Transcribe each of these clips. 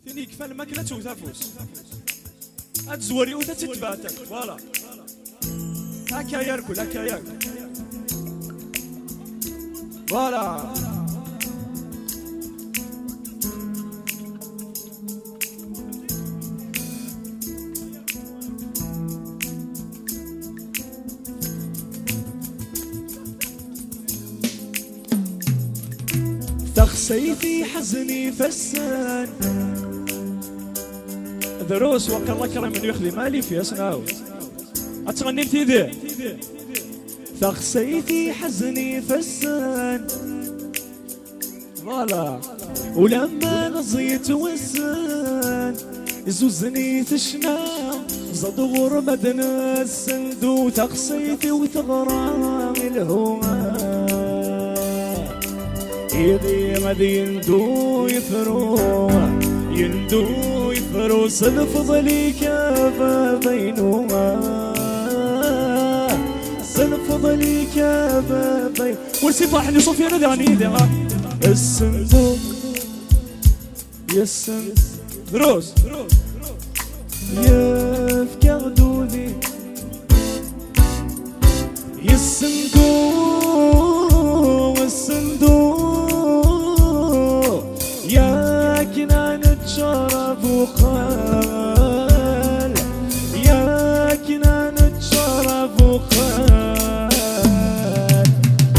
فين يكفى الماكلة وثافوس اتزوري وتتباتك فوالا هكا يركل هكا يركل فوالا تخسيتي حزني فسان دروس وقال الله كرم من يخلي مالي في اسناو اتغني ذي تخسيتي حزني فسان فوالا ولما غزيت وسان زوزني تشنا زدور مدنا السندو تخسيتي وتغرام الهوام يدي غادي يندو يفرو سنفضلي كافا بينهما سنفضلي كافا بين والسفاح اللي صوفيا ندعني ذا الصندوق يا دروس يا فكر دودي يا الصندوق يا كنانة شرف وخال يا كنانة شرف وخال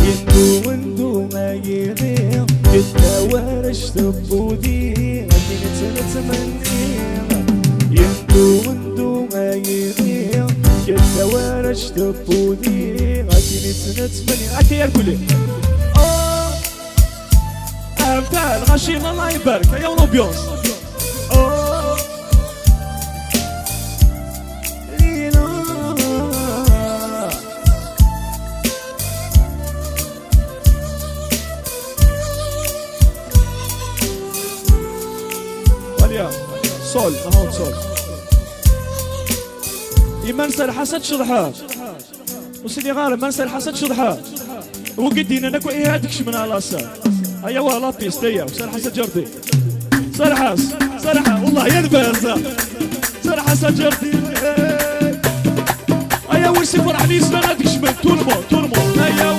يندو ما يغير يتوارش تبودي غادي نتمنى يندو ما يغير يتوارش تبودي غادي نتمنى هكا يا الكل بتاع الغشيم الله يبارك يا ولوبيونس لينا وليا صول نهون صول يمنسى الحسد شضحات وسيدي غالب منسى الحسد شضحات وقدينا نكو ايه هادكش من الاسا هيا والله بيستيا وسرحة سجرتي سرحة والله يا البازة سرحة سجرتي هيا وش فرحني سنة تشمل تورمو هيا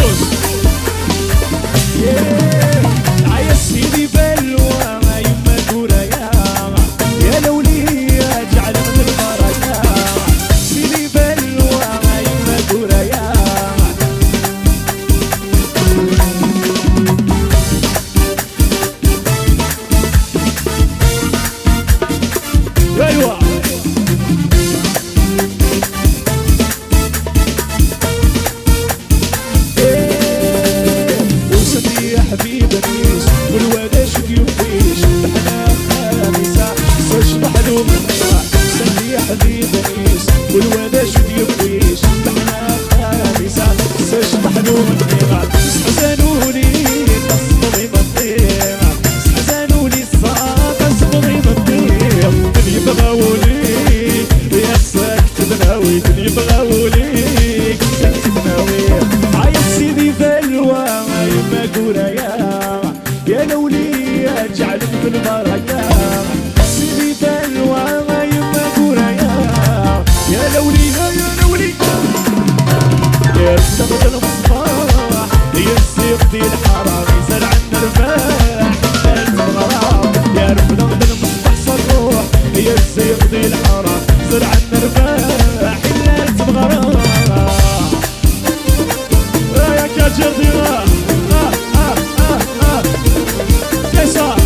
دروس عيا سيدي بلوى ما يما دورا يا لولي جعل من البركة سيدي بلوى ما يما دورا ايوه والوذا شو يبغيش بحنا خامسة ساش محلوم النغال سحزانولي تصبغي مطيع سحزانولي الصاق تصبغي مطيع من يبغاولي يا ساكت بناوي من يبغاولي ساكت بناوي عايز سيدي بلوى يما قورا يا لولي اجعلك بالبركة سيدي بلوى يما قورا يا لولي يا سبب المصباح يا السيقدي الحرام يسال عنا الرباح انت الغرام يا رب نغد المصباح صروح يا السيقدي الحرام يسال عنا الرباح الا انت بغرام يا كاجردي كيسار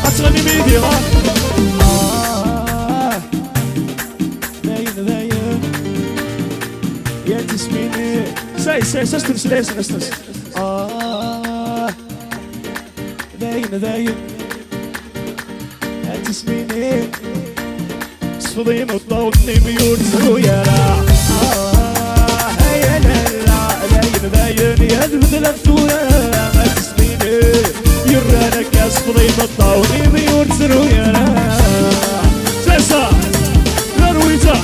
اتغني ميدي يا تسميني ساي استنس باين تسميني صفضي مطلوبني ميول سويا يا لا لاين باين يذبذل الثورة ما تسميني يرانك صفضي مطلوبني ميول سويا سيسا نرويتا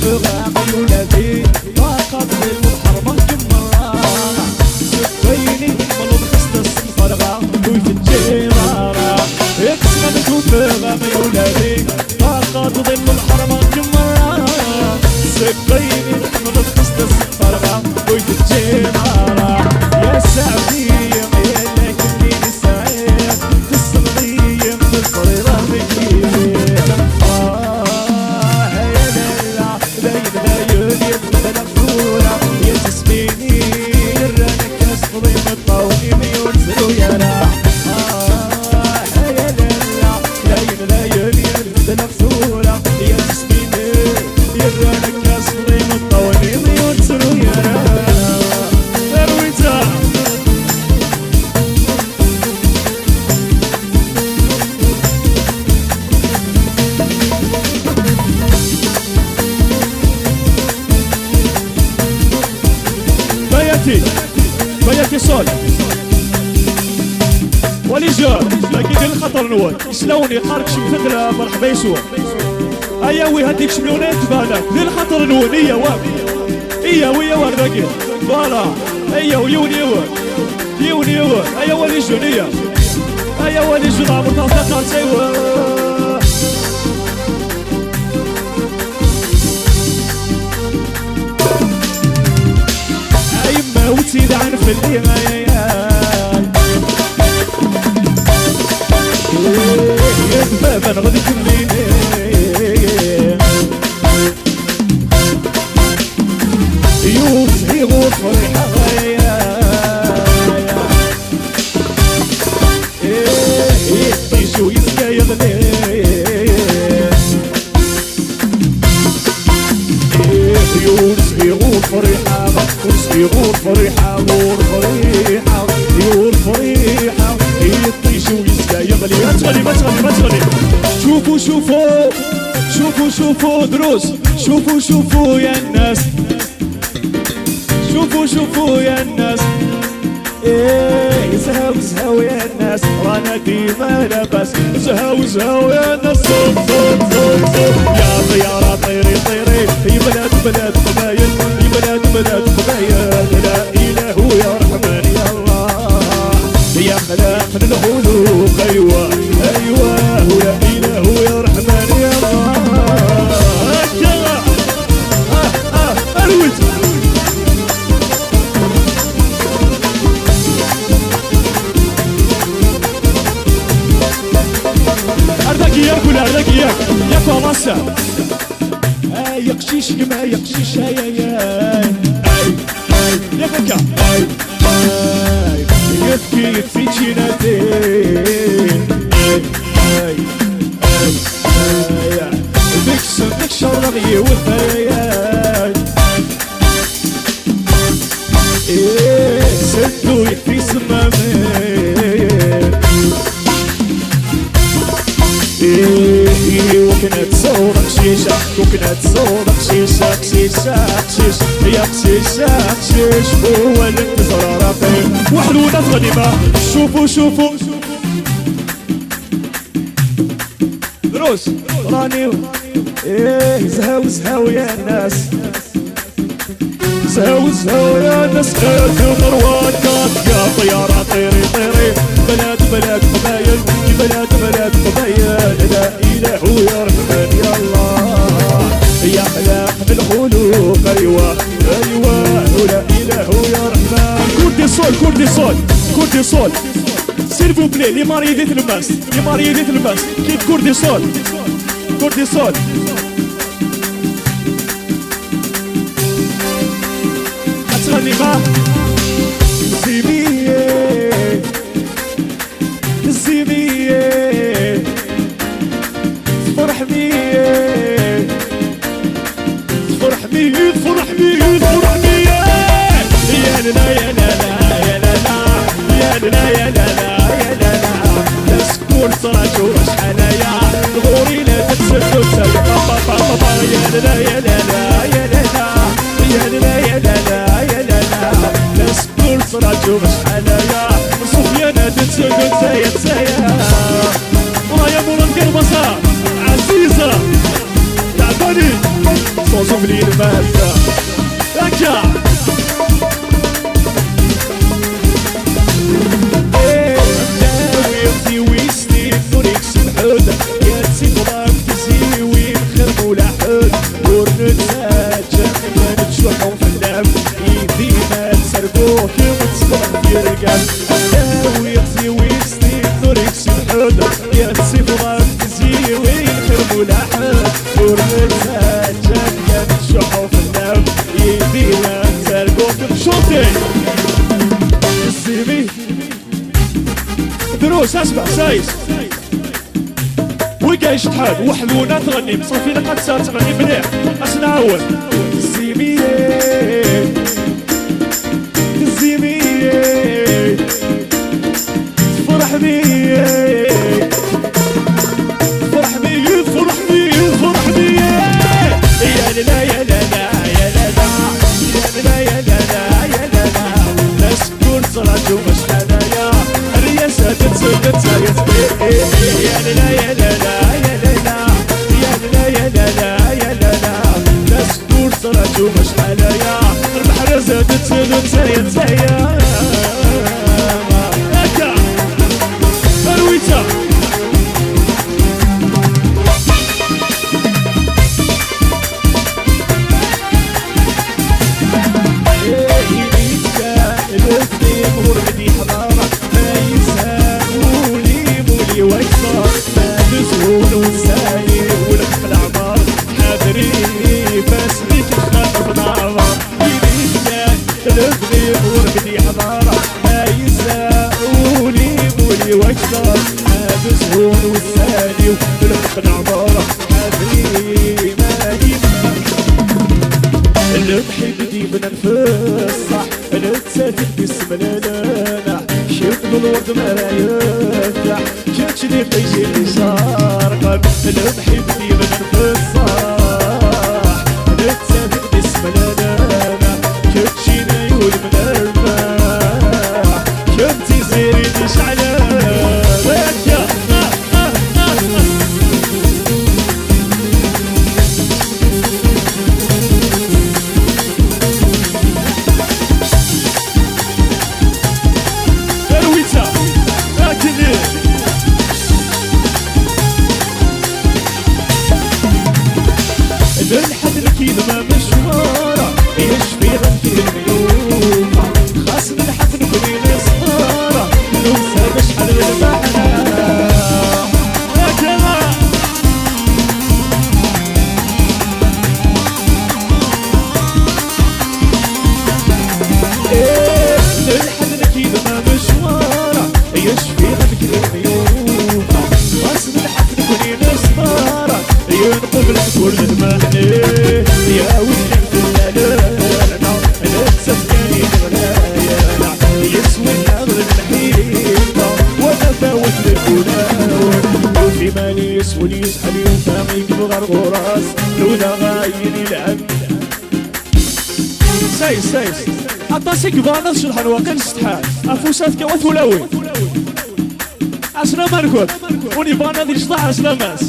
فغام ولادي طاقة بالحرمة كمرة سفيني ملوك خست الصفرغة وفي الجيرارة اكسمنكو فغام ولادي طاقة ظل الحرمة كمرة سفيني ملوك خست الصفرغة وفي الجيرارة يا سعودية يا لكني سعيد تسمعي بالصريرة بكيفي بياتي صول ولي جار لكن الخطر نوال سلوني خارج شي فكرة مرحبا يسوع اياوي هديك شملونات بالك للخطر نوال ايا واك ايا ويا ورداكي فوالا ايا ويوني وار يوني وار ايا ولي جون ايا ولي جون عمر طاقة سيوا وتزيد عن في الليل يا بابا نغدي كلين يوسعي غور فرحة يطيشو يسكى يغلي يوسعي غور فرحة يغور فريحة غور فريحة يغور فريحة يطيش ويسكى يغلي ما تغلي ما تغلي ما تغلي شوفوا شوفوا شوفوا شوفوا دروس شوفوا شوفوا يا الناس شوفوا شوفوا يا الناس ايه زهاو زهاو يا الناس رانا ديما لاباس زهاو زهاو يا الناس صوت صوت صوت صوت يا طيارة طيري طيري يا بلاد بلاد قبايل يا بلاد بلاد قبايل لا اله يا رحمن يا الله يا خلاق الخلوق ايوه ايوه لا اله يا رحمن يا الله هكذا اروت اردك اياك ولا اردك اياك يا فرنسا يقشيش كما يقشيش يا فكا يكفي جيناتين ديك شرغي والثريات سدو يكفي سمامين وكنا تصور قشيشة وكنا تصور قشيشة قشيشة قشيش يا قشيشة قشيش هو اللي انتصر رافي وحلونا في غنيمة شوفوا شوفوا دروس راني ايه زهاو زهاو يا الناس زهاو زهاو يا الناس خيرت المروات يا طيارة طيري طيري بلاد بلاد قبايل بلاد بلاد قبايل لا اله يا رحمن يا الله يا خلاق بالخلوق ايوه ايوه لا اله يا رحمن كوردي صول كوردي صول كوردي صول سيرفو بلي لي ماريدي تلماس لي ماريدي تلماس كيف كوردي صول كوردي صول هتغني ما سيبيه لا يا لا لا يا لا لا تسكون صراجو شحنايا غوري لا تتسدو تسايا يا لا يا لا لا يا لا لا يا لا يا لا لا يا لا لا تسكون صراجو شحنايا صوفيانا تتسدو تسايا تسايا ورايا مراد قربصة عزيزة تعباني صوصف لي المادة هكا ناوي ويسني نوريك سمحود يا تسيب راك تزيوي خير مولا حود ورنتاجا ما نتشوحو في اللعب ايدي ما تسرقوك وتصبر في رقاب ناوي ويسني نوريك سمحود يا تسيب راك تزيوي خير مولا حود ورنتاجا ما نتشوحو في اللعب ايدي ما تسرقوك بشوطي السيمي دروس اسمع سايس وكاين شحال وحلونا تغني صافي لقد صار تغني مليح اسمع اول الزيمي الزيمي فرح بيا فرح بيا فرح بيا فرح بيا يا لا يا لا لا يا لا لا يا لا يا لا لا يا لا لا نسكن صلاة ومشحنايا الرياسة تتسدد يا لا يا لا لا يا لا لا يا لا يا لا لا يا لا لا نسكن صلاة ومشحنايا المحرزة تتسدد سايا هكا هرويتا ورقدي حضارة ما يساولي مولي ويصار ما تزول ونسالي ولك العمار حاضري بس بيك الخاطر نعمر يليك تلفني ورقدي حضارة ما يساولي مولي ويصار ما تزول ونسالي ولك العمار حاضري ما يمكن البحي بدي من الفصح نتساتر باسم لنا شفت الورد ما لا يفتح كنت لي طيجي اللي شارقا البحي بدي من الفصح نتساتر باسم لنا كنت لي يقول من الماح كنت زيري تشعلان الحد الكيد ما مشوارة يشفي غنكي الميوم خاص من الحد نكوني نصارة نوسى بشحال المعنى هكذا الحد الكيد ما مشوارة يشفي غنكي الميوم خاص من الحد نكوني نصارة ينقبل كل المعنى يا ولد الدلالة نتسكني غلايا يسوي الأغل الحيطة وانا فاوت للفلاور وفي مالي يسوي يسحل يفهمي بغر غراس لولا غايني العب سايس عطاسي كبانات شلحن واقل استحال افوسات كوات ولاوي عسنا مركوت وني بانا دي شطح عسنا ماس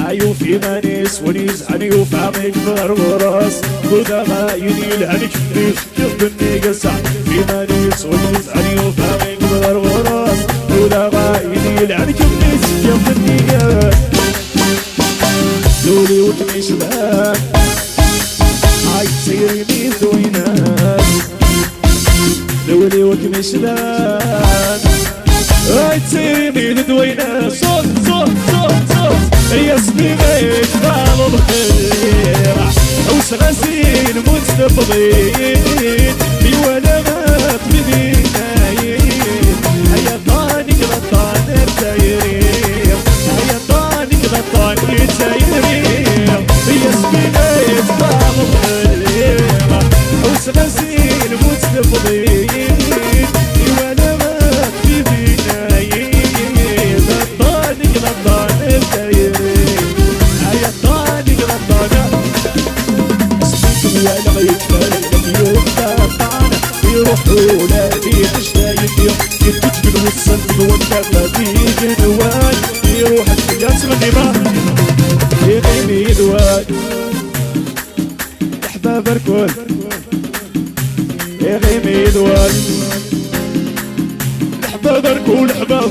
ايو في مانيس ونيز عنيو فعميك بغرغراس كودا غايني لعنك فريش يخدني قسع في مانيس ونيز عنيو فعميك بغرغراس كودا غايني لعنك فريش يخدني قسع لولي وتمي شباب هاي تسيريني زوينات لولي وتمي شباب هاي تسيريني دوينات صوت صوت صوت صوت يا سنينك طالوا الخير عوس غسيل مستفضين في ولمات بدينايين هيا طانك غطان التايرين هيا طانك غطان التايرين يا سنينك طالوا الخير عوس غسيل مستفضين في ولمات وتصل والكفة بيجي نواي يروح الحياة غنيمة يغيني دواي احباب الكل يغيني دواي احباب الكل احباب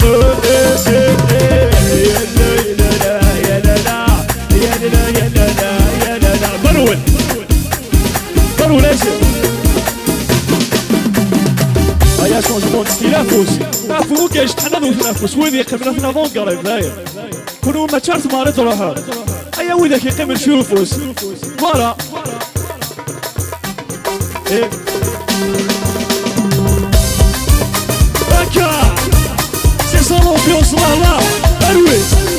برول برول ايش هيا شونجمون تنافس نافو كاش تحنضو تنافس وين يقيم لنا فون قريب داير كونوا ما تشارت ماريت روحها هيا وينك يقيم نشوفوس فوالا ايه هكا سي صالون في وصل الله ارويس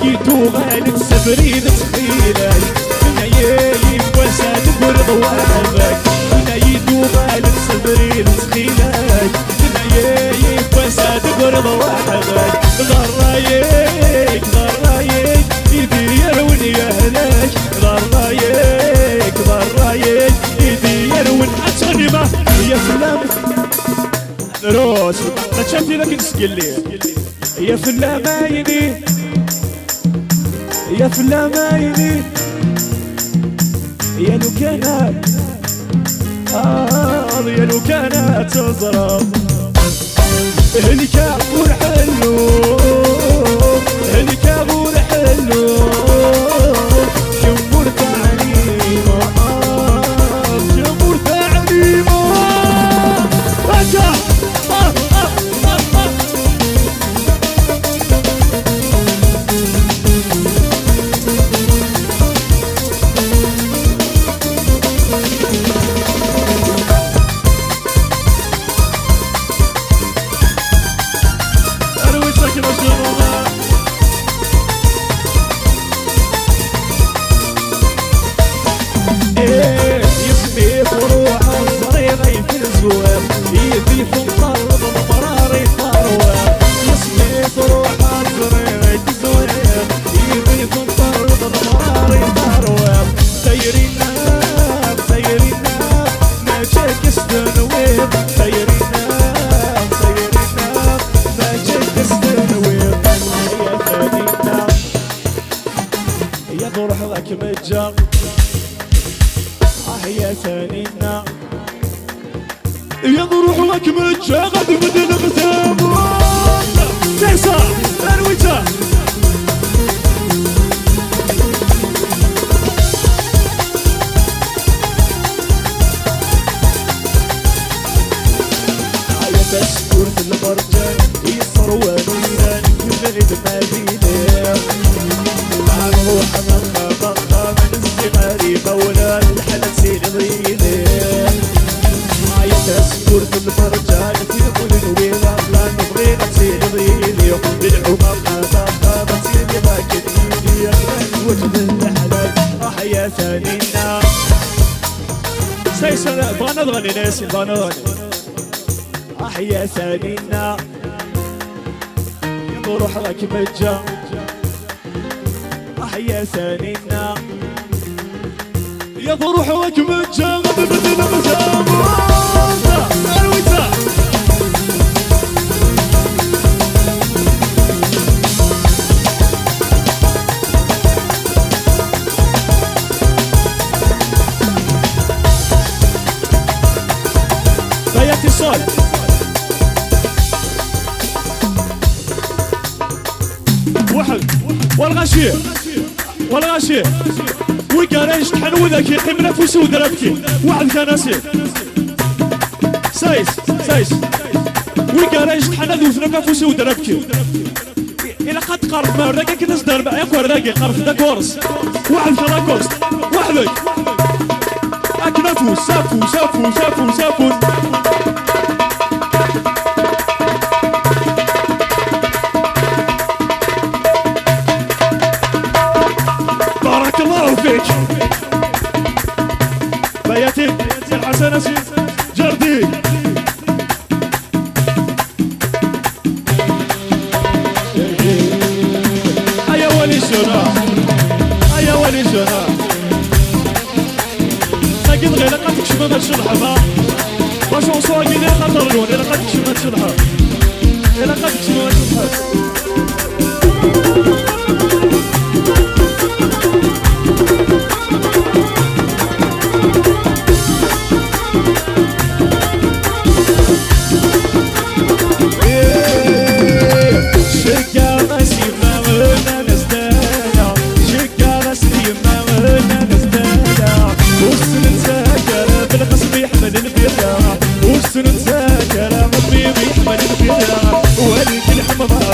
يدو غالب سفرين تخيلك كنا يايب وساد برض وحدك كنا يدو غالب سفرين تخيلك كنا يايب وساد برض وحدك غرايك غرايك يدير ونيهلك غرايك غرايك يدير ونحتني ما يا فلام روس ما تشافي لك نسقلي يا فلام عيني يا فلاميني يا لو كانت يا لو كانت تضرب الكابور حلو الكابور حلو جمهور تعليمه جمهور تعليمه رجع يا ثانينا يا ضروح لك متشاغد بدل غتاب تيسا ارويتا يا تسكر في المرجان يصروان ويسان يغلب مدينة مع الروح مخا من الزماري مولا الحلال سينضيني معايا تسكر في المرجان في كل ويلا لا نبغي سينضيني بالعمر مخا بسيني باكديني وجه الحلال يا ثانينا سيسا بغا نضغني ناسي بغا نضغني يا ثانينا روح لك مجا يا ثانينا يا روح لك مجا بدل مجا بياتي صال واحد والغاشي والغاشي ويقاريش تحن ذاك يقيم نفسه ودربكي واحد كان اسير سايس ويقاريش تحن ذوث نفسه ودربكي إلا قد قرب ما رقاك نصدر بقى يقوى رقاكي قرب ذا كورس واحد كان كورس وحدك اك نفس سافو بارك الله فيك بياتي سي حسن اسير جردي الحما واش وصوا كي خاطر لون الا قد كشمت شلحه الا قد كشمت شلحه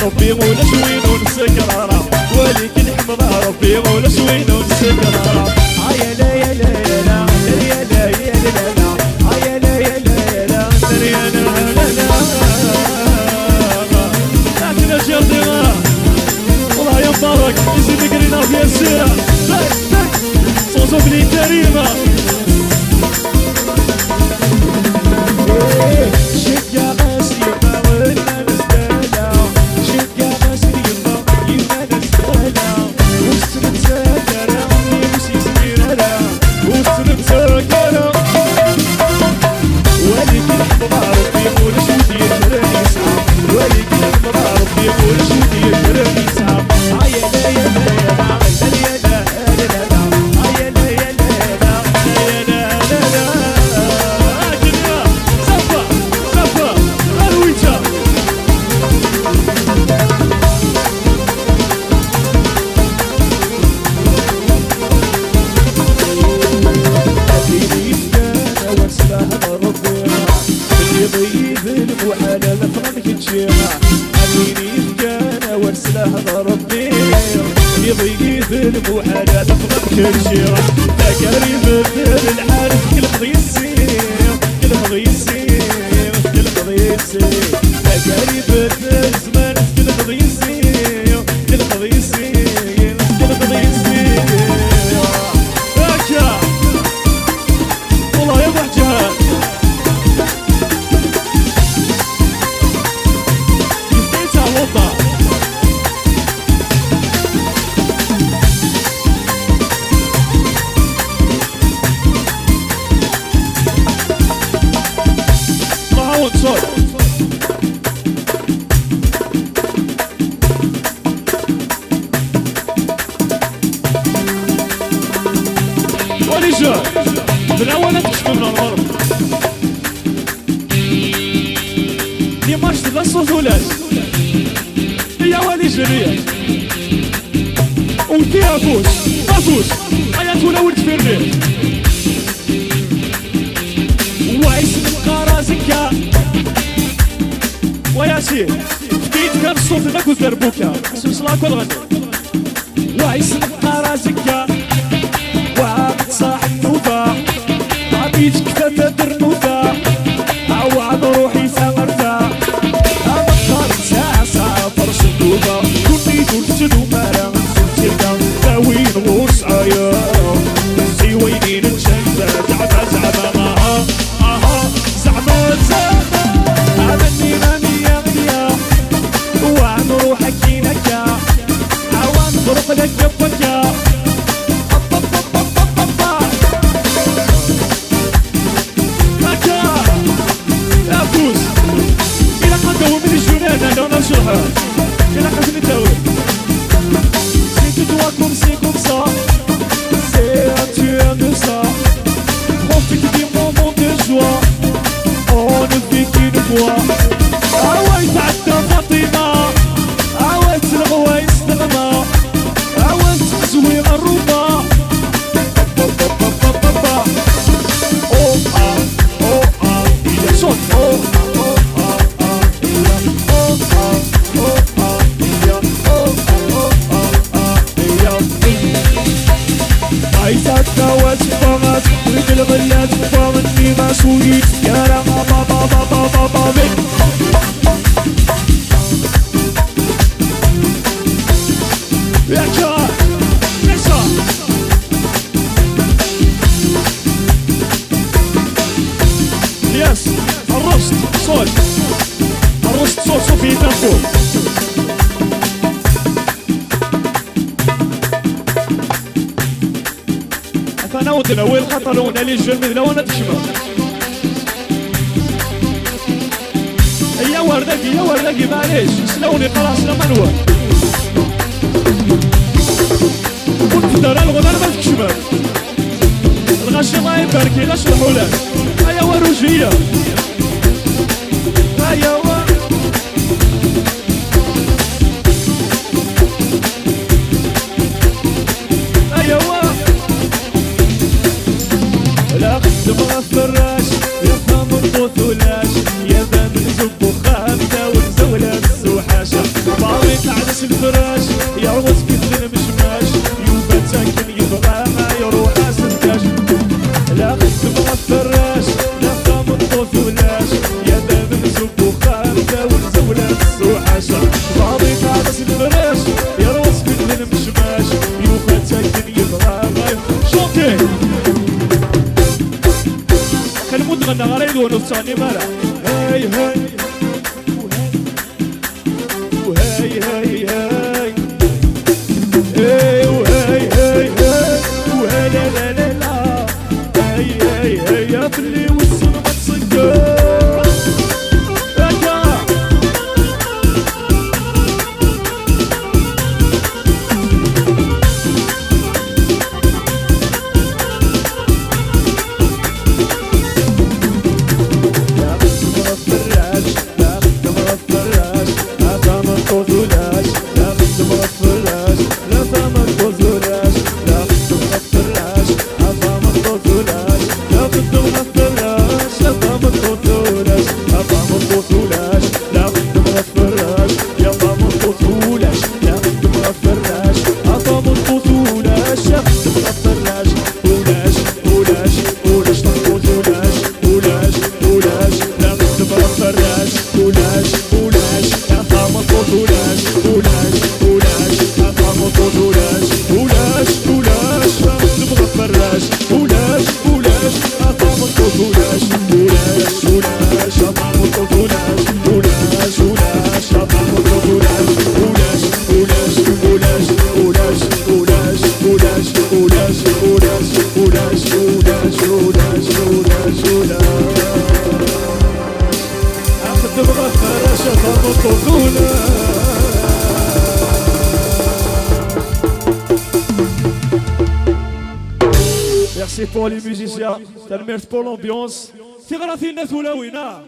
ربي مولا شوين ونسكرارا ولكن حمضها ربي مولا شوين ونسكرارا عيا لا يا لا يا لا يا لا يا لا عيا لا يا لا يا لا يا لا لكن الجردي والله يا مبارك يزيد قرينا في السيرة صوصو بلي كريمة شكا غاسي ما ولنا نستاهل المحالات افضل كل شي تكاريم الدين العارف كل قضي يسير كل قضي يسير كل قضي يسير تكاريم الدين زمان كل قضي يسير كل قضي يسير كل قضي يسير هكا والله يا ابو حجاج يبقيت على الوضع وليجا بالأول تكشف من الغرب ديماش لا الصوتولات هي وليجا ليا وفيها فوس حياة ولا ولد فيرني وعيش نبقى زكا وياسين بيت كان الصوت ذاك وزربوكا سلسلاك والغني وعيش نبقى زكا وعابد صاح النوبة عبيد كفافة درنوبة عوعد روحي سامرتا أمطار ساعة فرش النوبة كني دولت نومارا سلسلتا داوين غوص عيا نسي وينين نشنزا زعما زعما عملني راني يا غيا وعن روحك كينكا عوان ضرب لك جبكا إلا حسن التاوي C'est que toi comme ça C'est un tueur de ça Profite du moment de joie On ne vit qu'une fois عواي تعدى فاطمة عواي تلغوى يستغنى عواي تزوي الربا Oh ah Il est chaud عيسات فغات ولد الغلات فغني ما سويت يا رما بابا بك يا كار نسا يس الرست صوت صوفي تنفو أنا ودنا وين خطرون اللي الجن ذا وانا تشمع يا ورداقي معليش سلاوني خلاص لما نوال كنت دار الغنى ما تكشمل الغش الله يباركي لا شرحولاش هيا وروجية هيا لا خدم غفراش يا فهم الطوثولاش يا باب الزب وخامدة والزولة السوحاشة باوي تعدس الفراش يا عوض كثل المشماش يوبا ساكن يبغى ما يروح سنتاش لا خدم غفراش لا فهم الطوثولاش يا باب الزب وخامدة والزولة السوحاشة باوي تعدس الفراش يا عوض كثل المشماش يوبا ساكن يبغى ما شوطي كلمود غنى غريد ونفساني مرة هاي هاي وهاي هاي هاي هاي وهاي هاي هاي وهاي لا لا لا لا هاي هاي هاي يا فلي والصن ما تصقر Merci pour les musiciens, t'as le merci pour l'ambiance. C'est Rathina Thulaouina.